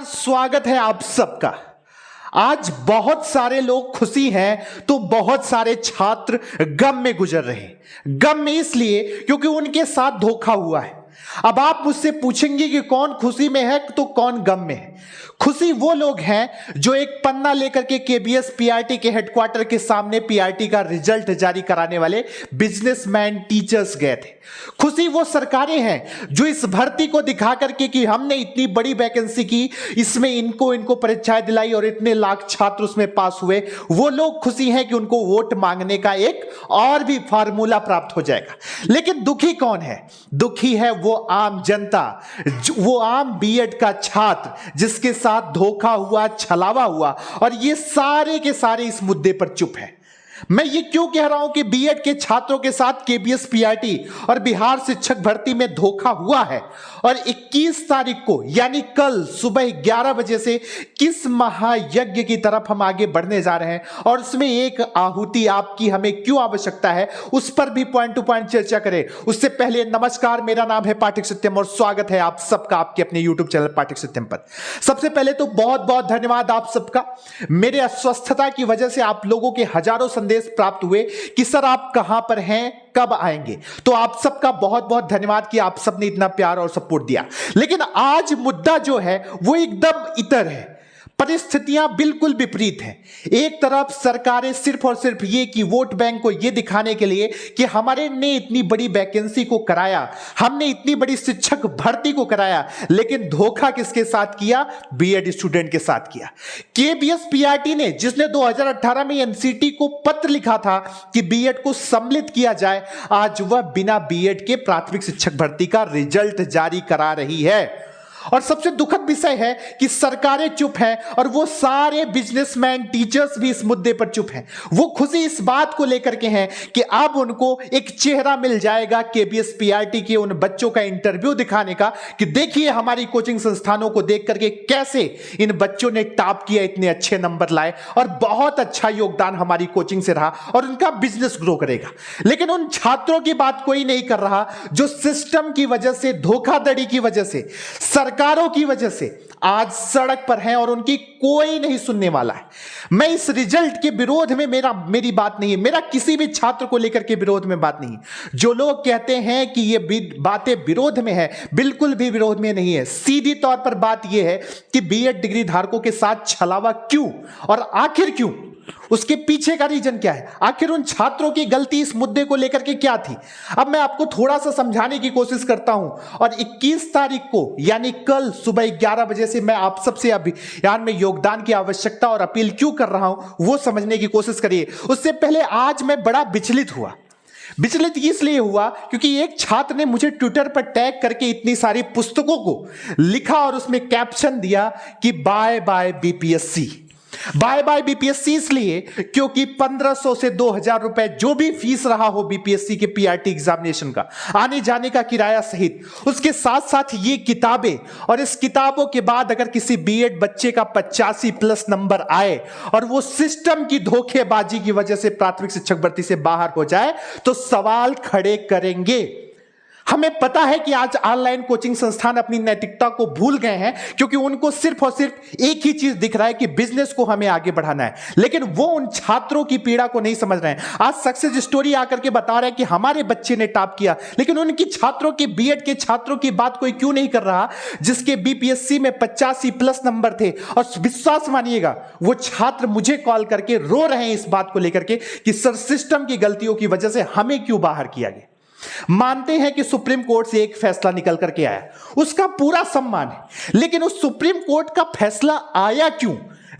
नमस्कार, स्वागत है आप सबका। आज बहुत सारे लोग खुशी हैं तो बहुत सारे छात्र गम में गुजर रहे हैं। गम में इसलिए क्योंकि उनके साथ धोखा हुआ है। अब आप मुझसे पूछेंगे कि कौन खुशी में है तो कौन गम में है। खुशी वो लोग हैं जो एक पन्ना लेकर के केबीएस पीआरटी के हेडक्वार्टर के सामने पीआरटी का रिजल्ट जारी कराने वाले बिजनेसमैन टीचर्स गए थे। खुशी वो सरकारें हैं जो इस भर्ती को दिखा करके कि हमने इतनी बड़ी वैकेंसी की, इसमें इनको परीक्षाएं दिलाई और इतने लाख छात्र उसमें पास हुए, वो लोग खुशी हैं कि उनको वोट मांगने का एक और भी फार्मूला प्राप्त हो जाएगा। लेकिन दुखी कौन है? दुखी है वो आम जनता, वो आम बीएड का छात्र जिसके साथ धोखा हुआ, छलावा हुआ, और ये सारे के सारे इस मुद्दे पर चुप है। मैं ये क्यों कह रहा हूं कि बीएड के छात्रों के साथ केबीएस पीआरटी और बिहार शिक्षक भर्ती में धोखा हुआ है, और 21 तारीख को यानी कल सुबह 11 बजे से किस महायज्ञ की तरफ हम आगे बढ़ने जा रहे हैं और उसमें एक आहुति आपकी हमें क्यों आवश्यकता है, उस पर भी पॉइंट टू पॉइंट चर्चा करें। उससे पहले नमस्कार, मेरा नाम है पाठक सत्यम और स्वागत है आप सबका आपके अपने यूट्यूब चैनल पाठक सत्यम पर। सबसे पहले तो बहुत बहुत धन्यवाद आप सबका। मेरे अस्वस्थता की वजह से आप लोगों के हजारों संदेश प्राप्त हुए कि सर आप कहां पर हैं, कब आएंगे। तो आप सबका बहुत बहुत धन्यवाद कि आप सबने इतना प्यार और सपोर्ट दिया। लेकिन आज मुद्दा जो है वो एकदम इतर है। परिस्थितियां बिल्कुल विपरीत हैं। एक तरफ सरकारें सिर्फ और सिर्फ ये कि वोट बैंक को ये दिखाने के लिए कि हमारे ने इतनी बड़ी वैकेंसी को कराया, हमने इतनी बड़ी शिक्षक भर्ती को कराया, लेकिन धोखा किसके साथ किया? बीएड स्टूडेंट के साथ किया। केबीएस पीआरटी ने, जिसने 2018 में एनसीटी को पत्र लिखा था कि बीएड को सम्मिलित किया जाए, आज वह बिना बीएड के प्राथमिक शिक्षक भर्ती का रिजल्ट जारी करा रही है। और सबसे दुखद विषय है कि सरकारें चुप हैं और वो सारे बिजनेसमैन टीचर्स भी इस मुद्दे पर चुप हैं। वो खुशी इस बात को लेकर के हैं कि अब उनको एक चेहरा मिल जाएगा केबीएस पीआरटी के उन बच्चों का इंटरव्यू दिखाने का कि देखिए हमारी कोचिंग संस्थानों को देख करके कैसे इन बच्चों ने टॉप किया, इतने अच्छे नंबर लाए और बहुत अच्छा योगदान हमारी कोचिंग से रहा और उनका बिजनेस ग्रो करेगा। लेकिन उन छात्रों की बात कोई नहीं कर रहा जो सिस्टम की वजह से, धोखाधड़ी की वजह से, सरकारों की वजह से आज सड़क पर हैं और उनकी कोई नहीं सुनने वाला है। मैं इस रिजल्ट के विरोध में मेरी बात नहीं है, मेरा किसी भी छात्र को लेकर के विरोध में बात नहीं है। जो लोग कहते हैं कि ये बातें विरोध में है, बिल्कुल भी विरोध में नहीं है। सीधी तौर पर बात यह है कि बीएड डिग्री धारकों के साथ छलावा क्यों और आखिर क्यों, उसके पीछे का रीजन क्या है, आखिर उन छात्रों की गलती इस मुद्दे को लेकर के क्या थी। अब मैं आपको थोड़ा सा समझाने की कोशिश करता हूं और 21 तारीख को यानी कल सुबह 11 बजे से मैं आप सबसे अभियान में योगदान की आवश्यकता और अपील क्यों कर रहा हूं वो समझने की कोशिश करिए। उससे पहले आज मैं बड़ा विचलित हुआ। विचलित इसलिए हुआ क्योंकि एक छात्र ने मुझे ट्विटर पर टैग करके इतनी सारी पुस्तकों को लिखा और उसमें कैप्शन दिया कि bye bye BPSC. Bye bye BPSC इसलिए क्योंकि 1500 से 2000 रुपए जो भी फीस रहा हो बीपीएससी के पीआरटी एग्जामिनेशन का, आने जाने का किराया सहित, उसके साथ साथ ये किताबें, और इस किताबों के बाद अगर किसी बीएड बच्चे का 85+ नंबर आए और वो सिस्टम की धोखेबाजी की वजह से प्राथमिक शिक्षक भर्ती से बाहर हो जाए तो सवाल खड़े करेंगे। हमें पता है कि आज ऑनलाइन कोचिंग संस्थान अपनी नैतिकता को भूल गए हैं क्योंकि उनको सिर्फ और सिर्फ एक ही चीज दिख रहा है कि बिजनेस को हमें आगे बढ़ाना है, लेकिन वो उन छात्रों की पीड़ा को नहीं समझ रहे हैं। आज सक्सेस स्टोरी आकर के बता रहे हैं कि हमारे बच्चे ने टॉप किया, लेकिन उनकी छात्रों के, बीएड के छात्रों की बात कोई क्यों नहीं कर रहा जिसके बीपीएससी में 85+ नंबर थे। और विश्वास मानिएगा वो छात्र मुझे कॉल करके रो रहे हैं इस बात को लेकर के कि सर सिस्टम की गलतियों की वजह से हमें क्यों बाहर किया गया। मानते हैं कि सुप्रीम कोर्ट से एक फैसला निकल करके आया, उसका पूरा सम्मान है, लेकिन उस सुप्रीम कोर्ट का फैसला आया क्यों?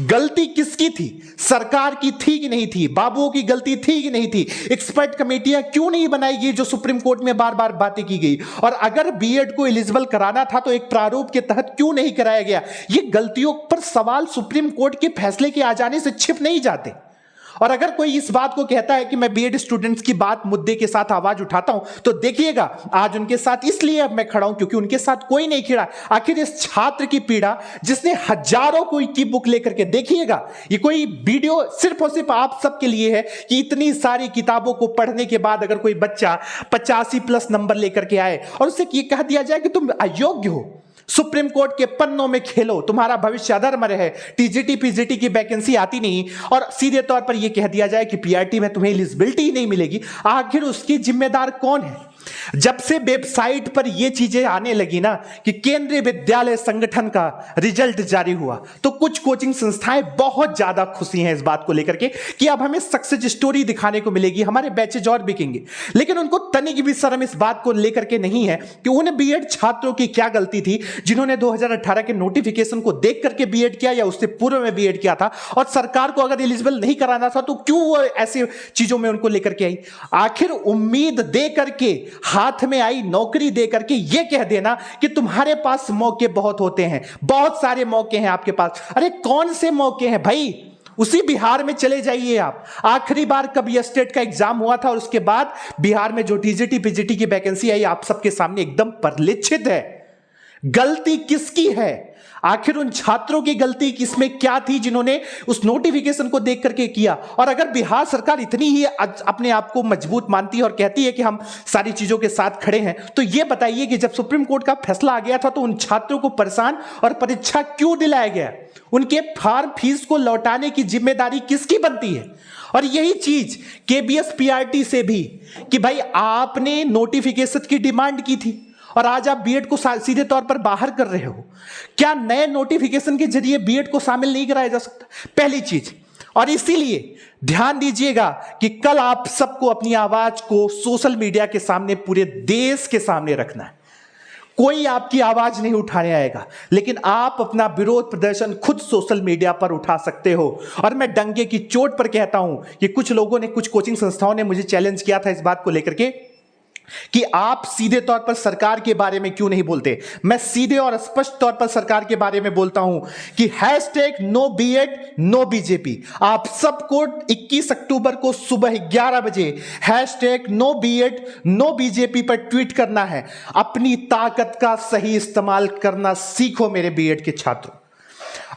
गलती किसकी थी? सरकार की थी कि नहीं थी? बाबुओं की गलती थी कि नहीं थी? एक्सपर्ट कमेटियां क्यों नहीं बनाई गई जो सुप्रीम कोर्ट में बार बार बातें की गई? और अगर बीएड को एलिजिबल कराना था तो एक प्रारूप के तहत क्यों नहीं कराया गया? ये गलतियों पर सवाल सुप्रीम कोर्ट के फैसले के आ जाने से छिप नहीं जाते। और अगर कोई इस बात को कहता है कि मैं बीएड स्टूडेंट्स की बात, मुद्दे के साथ आवाज उठाता हूं, तो देखिएगा आज उनके साथ इसलिए अब मैं खड़ा हूं क्योंकि उनके साथ कोई नहीं खड़ा। आखिर इस छात्र की पीड़ा जिसने हजारों कोई की बुक लेकर के, देखिएगा ये कोई वीडियो सिर्फ और सिर्फ आप सबके लिए है कि इतनी सारी किताबों को पढ़ने के बाद अगर कोई बच्चा 85+ नंबर लेकर के आए और उसे ये कह दिया जाए कि तुम अयोग्य हो, सुप्रीम कोर्ट के पन्नों में खेलो, तुम्हारा भविष्य अधर्मय है, टीजीटी पीजीटी की वैकेंसी आती नहीं और सीधे तौर पर यह कह दिया जाए कि पीआरटी में तुम्हें एलिजिबिलिटी ही नहीं मिलेगी। आखिर उसकी जिम्मेदार कौन है? जब से वेबसाइट पर यह चीजें आने लगी ना कि केंद्रीय विद्यालय संगठन का रिजल्ट जारी हुआ, तो कुछ कोचिंग संस्थाएं बहुत ज्यादा खुशी हैं इस बात को लेकर के कि अब हमें सक्सेस स्टोरी दिखाने को मिलेगी, हमारे बैचेज और बिकेंगे। लेकिन उनको तनिक भी शर्म इस बात को लेकर के नहीं है कि उन बीएड छात्रों की क्या गलती थी जिन्होंने 2018 के नोटिफिकेशन को देख करके बीएड किया या उससे पूर्व में बीएड किया था, और सरकार को अगर एलिजिबल नहीं कराना था तो क्यों वो ऐसी चीजों में उनको लेकर के आई। आखिर उम्मीद दे करके, हाथ में आई नौकरी दे करके यह कह देना कि तुम्हारे पास मौके बहुत होते हैं, बहुत सारे मौके हैं आपके पास। अरे कौन से मौके हैं भाई? उसी बिहार में चले जाइए आप। आखिरी बार कब यह स्टेट का एग्जाम हुआ था और उसके बाद बिहार में जो टीजीटी पीजीटी की वैकेंसी आई आप सबके सामने एकदम परिलक्षित है। गलती किसकी है? आखिर उन छात्रों की गलती किसमें क्या थी जिन्होंने उस नोटिफिकेशन को देख करके किया? और अगर बिहार सरकार इतनी ही अपने आप को मजबूत मानती है और कहती है कि हम सारी चीजों के साथ खड़े हैं, तो यह बताइए कि जब सुप्रीम कोर्ट का फैसला आ गया था तो उन छात्रों को परेशान और परीक्षा क्यों दिलाया गया? उनके फॉर्म फीस को लौटाने की जिम्मेदारी किसकी बनती है? और यही चीज केबीएस पीआरटी से भी कि भाई आपने नोटिफिकेशन की डिमांड की थी और आज आप बीएड को सीधे तौर पर बाहर कर रहे हो। क्या नए नोटिफिकेशन के जरिए बीएड को शामिल नहीं कराया जा सकता? पहली चीज। और इसीलिए ध्यान दीजिएगा कि कल आप सबको अपनी आवाज को सोशल मीडिया के सामने, पूरे देश के सामने रखना है। कोई आपकी आवाज नहीं उठाने आएगा, लेकिन आप अपना विरोध प्रदर्शन खुद सोशल मीडिया पर उठा सकते हो। और मैं डंके की चोट पर कहता हूं कि कुछ लोगों ने, कुछ कोचिंग संस्थाओं ने मुझे चैलेंज किया था इस बात को लेकर के कि आप सीधे तौर पर सरकार के बारे में क्यों नहीं बोलते। मैं सीधे और स्पष्ट तौर पर सरकार के बारे में बोलता हूं कि #नो बीएड नो बीजेपी आप सबको 21 अक्टूबर को सुबह 11 बजे #नो बीएड नो बीजेपी पर ट्वीट करना है। अपनी ताकत का सही इस्तेमाल करना सीखो मेरे बीएड के छात्रों।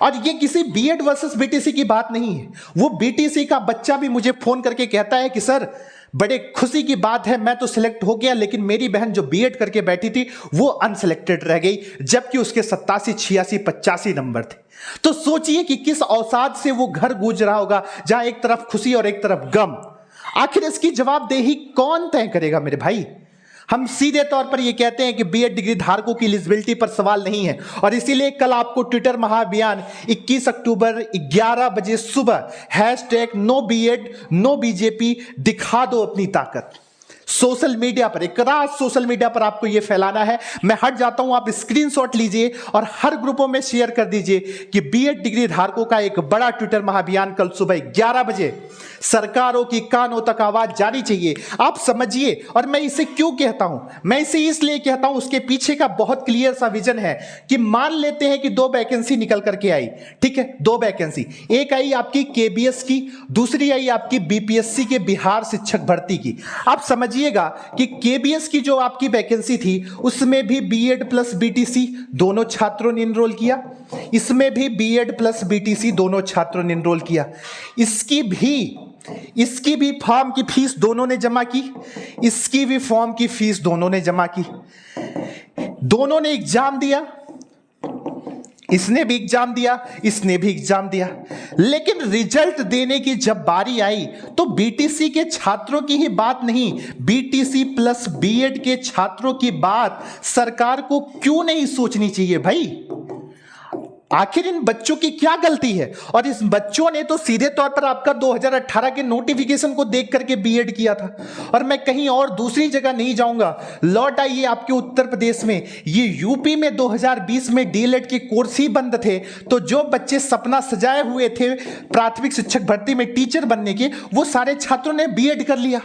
और ये किसी बीएड वर्सेस बीटीसी की बात नहीं है। वो बीटीसी का बच्चा भी मुझे फोन करके कहता है कि सर बड़े खुशी की बात है, मैं तो सिलेक्ट हो गया, लेकिन मेरी बहन जो बीएड करके बैठी थी वो अनसिलेक्टेड रह गई, जबकि उसके 87, 86, 85 नंबर थे। तो सोचिए कि किस अवसाद से वो घर गूंज रहा होगा, जहां एक तरफ खुशी और एक तरफ गम। आखिर इसकी जवाबदेही कौन तय करेगा मेरे भाई? हम सीधे तौर पर यह कहते हैं कि बीएड डिग्री धारकों की एलिजिबिलिटी पर सवाल नहीं है, और इसीलिए कल आपको ट्विटर महाअभियान 21 अक्टूबर 11 बजे सुबह #नो बीएड नो बीजेपी दिखा दो अपनी ताकत। सोशल मीडिया पर, एक रात सोशल मीडिया पर आपको यह फैलाना है। मैं हट जाता हूं, आप स्क्रीनशॉट लीजिए और हर ग्रुपों में शेयर कर दीजिए कि बीएड डिग्री धारकों का एक बड़ा ट्विटर महाअभियान कल सुबह 11 बजे सरकारों की कानों तक आवाज जानी चाहिए। आप समझिए। और मैं इसे क्यों कहता हूं? मैं इसे इसलिए कहता हूं, उसके पीछे का बहुत क्लियर सा विजन है कि मान लेते हैं कि 2 वैकेंसी निकल करके आई, ठीक है, 2 वैकेंसी, एक आई आपकी केबीएस की, दूसरी आई आपकी बीपीएससी के बिहार शिक्षक भर्ती की। आप समझिएगा कि केबीएस की जो आपकी वैकेंसी थी उसमें भी बीएड प्लस बीटीसी दोनों छात्रों ने एनरोल किया, इसमें भी बीएड प्लस बीटीसी दोनों छात्रों ने एनरोल किया। इसकी भी फॉर्म की फीस दोनों ने जमा की, इसकी भी फॉर्म की फीस दोनों ने जमा की। दोनों ने एग्जाम दिया, इसने भी एग्जाम दिया, इसने भी एग्जाम दिया, लेकिन रिजल्ट देने की जब बारी आई तो बीटीसी के छात्रों की ही बात नहीं, बीटीसी प्लस बीएड के छात्रों की बात सरकार को क्यों नहीं सोचनी चाहिए भाई? आखिर इन बच्चों की क्या गलती है? और इस बच्चों ने तो सीधे तौर पर आपका 2018 के नोटिफिकेशन को देख करके बीएड किया था। और मैं कहीं और दूसरी जगह नहीं जाऊंगा, लौट आइए आपके उत्तर प्रदेश में। ये यूपी में 2020 में डीएलएड के कोर्स ही बंद थे, तो जो बच्चे सपना सजाए हुए थे प्राथमिक शिक्षक भर्ती में टीचर बनने के, वो सारे छात्रों ने बीएड कर लिया।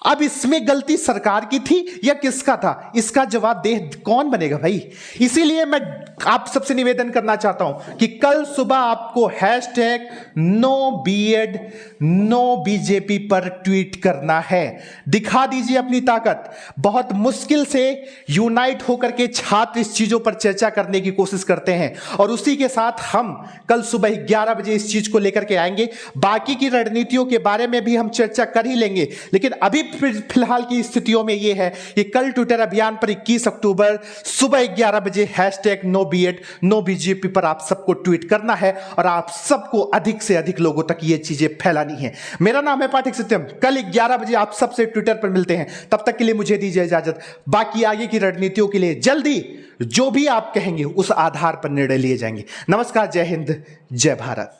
अब इसमें गलती सरकार की थी या किसका था? इसका जवाब दे कौन बनेगा भाई? इसीलिए मैं आप सबसे निवेदन करना चाहता हूं कि कल सुबह आपको hashtag no BEd no BJP पर ट्वीट करना है। दिखा दीजिए अपनी ताकत। बहुत मुश्किल से यूनाइट होकर के छात्र इस चीजों पर चर्चा करने की कोशिश करते हैं और उसी के साथ हम कल सुबह 11 बजे इस चीज को लेकर के आएंगे। बाकी की रणनीतियों के बारे में भी हम चर्चा कर ही लेंगे, लेकिन अभी फिलहाल की स्थितियों में यह है कि कल ट्विटर अभियान पर 21 अक्टूबर सुबह 11 बजे hashtag no BEd no BJP पर आप सबको ट्वीट करना है और आप सबको अधिक से अधिक लोगों तक ये चीजें फैलानी है। मेरा नाम है पाठक सत्यम। कल 11 बजे आप सबसे ट्विटर पर मिलते हैं। तब तक के लिए मुझे दीजिए इजाजत। बाकी आगे की रणनीतियों के लिए जल्दी जो भी आप कहेंगे उस आधार पर निर्णय लिए जाएंगे। नमस्कार, जय हिंद, जय भारत।